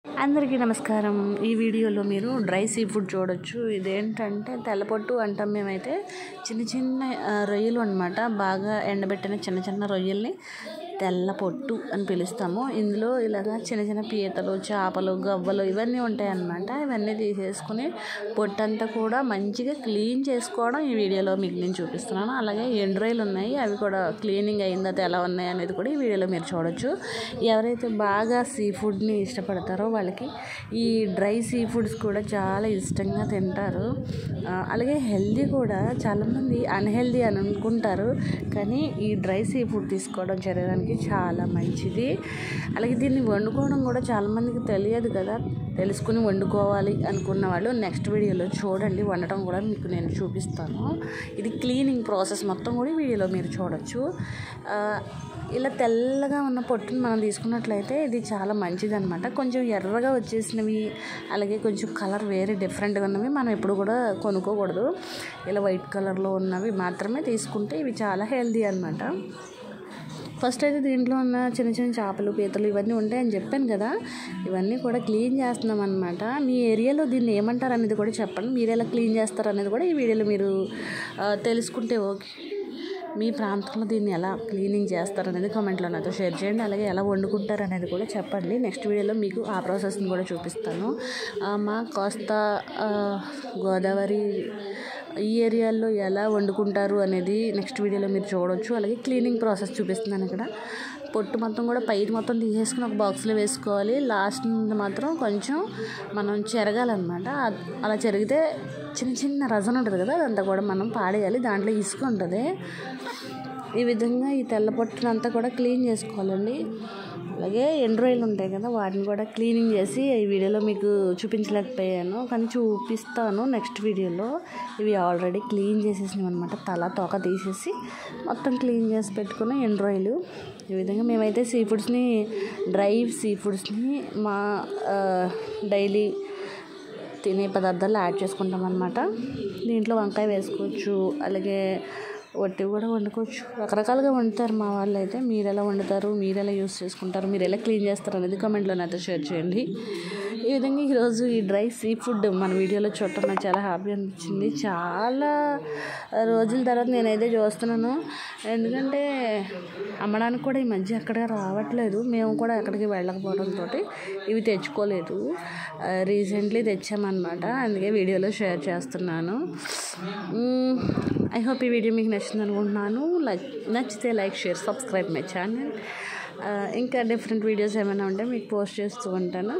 అందరికీ నమస్కారం. ఈ వీడియోలో మీరు డ్రై సీ ఫుడ్ చూడొచ్చు. ఇదేంటంటే తెల్లపొట్టు అంటాం మేమైతే. చిన్న చిన్న రొయ్యలు అన్నమాట. బాగా ఎండబెట్టిన చిన్న చిన్న రొయ్యల్ని తెల్లపొట్టు అని పిలుస్తాము. ఇందులో ఇలాగా చిన్న చిన్న పీతలు, చేపలు, గవ్వలు ఇవన్నీ ఉంటాయి అన్నమాట. ఇవన్నీ తీసేసుకుని పొట్టంతా కూడా మంచిగా క్లీన్ చేసుకోవడం ఈ వీడియోలో మీకు నేను చూపిస్తున్నాను. అలాగే ఎండు రొయ్యలు ఉన్నాయి, అవి కూడా క్లీనింగ్ అయిన తర్వాత ఎలా ఉన్నాయి అనేది కూడా ఈ వీడియోలో మీరు చూడొచ్చు. ఎవరైతే బాగా సీ ఫుడ్ని ఇష్టపడతారో వాళ్ళకి ఈ డ్రై సీ ఫుడ్స్ కూడా చాలా ఇష్టంగా తింటారు. అలాగే హెల్దీ కూడా. చాలామంది అన్హెల్దీ అని అనుకుంటారు, కానీ ఈ డ్రై సీ ఫుడ్ తీసుకోవడం శరీరానికి చాలా మంచిది. అలాగే దీన్ని వండుకోవడం కూడా చాలామందికి తెలియదు కదా. తెలుసుకుని వండుకోవాలి అనుకున్న వాళ్ళు నెక్స్ట్ వీడియోలో చూడండి. వండటం కూడా మీకు నేను చూపిస్తాను. ఇది క్లీనింగ్ ప్రాసెస్ మొత్తం కూడా ఈ వీడియోలో మీరు చూడొచ్చు. ఇలా తెల్లగా ఉన్న పొట్టుని మనం తీసుకున్నట్లయితే ఇది చాలా మంచిది అనమాట. కొంచెం ఎర్రగా వచ్చేసినవి, అలాగే కొంచెం కలర్ వేరే డిఫరెంట్గా ఉన్నవి మనం ఎప్పుడు కూడా కొనుక్కోకూడదు. ఇలా వైట్ కలర్లో ఉన్నవి మాత్రమే తీసుకుంటే ఇవి చాలా హెల్దీ అనమాట. ఫస్ట్ అయితే దీంట్లో ఉన్న చిన్న చిన్న చేపలు, పీతలు ఇవన్నీ ఉంటాయని చెప్పాను కదా. ఇవన్నీ కూడా క్లీన్ చేస్తున్నాం అనమాట. మీ ఏరియాలో దీన్ని ఏమంటారు అనేది కూడా చెప్పండి. మీరు ఎలా క్లీన్ చేస్తారు అనేది కూడా ఈ వీడియోలో మీరు తెలుసుకుంటే ఓకే. మీ ప్రాంతంలో దీన్ని ఎలా క్లీనింగ్ చేస్తారు అనేది కామెంట్లో నాతో షేర్ చేయండి. అలాగే ఎలా వండుకుంటారు అనేది కూడా చెప్పండి. నెక్స్ట్ వీడియోలో మీకు ఆ ప్రాసెస్ని కూడా చూపిస్తాను. మా కోస్తా గోదావరి ఈ ఏరియాలో ఎలా వండుకుంటారు అనేది నెక్స్ట్ వీడియోలో మీరు చూడవచ్చు. అలాగే క్లీనింగ్ ప్రాసెస్ చూపిస్తున్నాను. ఇక్కడ పొట్టు మొత్తం కూడా పైకి మొత్తం తీసేసుకుని ఒక బాక్స్లో వేసుకోవాలి. లాస్ట్ నుండి మాత్రం కొంచెం మనం చెరగాలన్నమాట. అలా చెరిగితే చిన్న చిన్న రజన ఉంటుంది కదా, అదంతా కూడా మనం పాడేయాలి. దాంట్లో ఇసుక ఉంటుంది. ఈ విధంగా ఈ తెల్ల పొట్టునంతా కూడా క్లీన్ చేసుకోవాలండి. అలాగే ఎండు రొయ్యలు ఉంటాయి కదా, వాటిని కూడా క్లీనింగ్ చేసి ఈ వీడియోలో మీకు చూపించలేకపోయాను, కానీ చూపిస్తాను నెక్స్ట్ వీడియోలో. ఇవి ఆల్రెడీ క్లీన్ చేసేసినవి అనమాట. తల తోక తీసేసి మొత్తం క్లీన్ చేసి పెట్టుకున్న ఎండు రొయ్యలు. ఈ విధంగా మేమైతే సీ ఫుడ్స్ని, డ్రై సీ ఫుడ్స్ని మా డైలీ తినే పదార్థాలు యాడ్ చేసుకుంటాం అనమాట. దీంట్లో వంకాయ వేసుకోవచ్చు, అలాగే వట్టివి కూడా వండుకోవచ్చు. రకరకాలుగా వండుతారు మా వాళ్ళు అయితే. మీరు ఎలా వండుతారు, మీరు ఎలా యూస్ చేసుకుంటారు, మీరు ఎలా క్లీన్ చేస్తారు అనేది కామెంట్లో నాతో షేర్ చేయండి. ఈ విధంగా ఈరోజు ఈ డ్రై సీ ఫుడ్ మన వీడియోలో చూడటం నాకు చాలా హ్యాపీ అనిపించింది. చాలా రోజుల తర్వాత నేనైతే చూస్తున్నాను. ఎందుకంటే అమ్మడానికి కూడా ఈ మధ్య ఎక్కడికి రావట్లేదు. మేము కూడా ఎక్కడికి వెళ్ళకపోవడంతో ఇవి తెచ్చుకోలేదు. రీసెంట్లీ తెచ్చామన్నమాట. అందుకే వీడియోలో షేర్ చేస్తున్నాను. ఐ హోప్ ఈ వీడియో మీకు నచ్చింది అనుకుంటున్నాను. నచ్చితే like, share, subscribe my channel. ఇంకా డిఫరెంట్ వీడియోస్ ఏమైనా ఉంటే మీకు పోస్ట్ చేస్తూ ఉంటాను.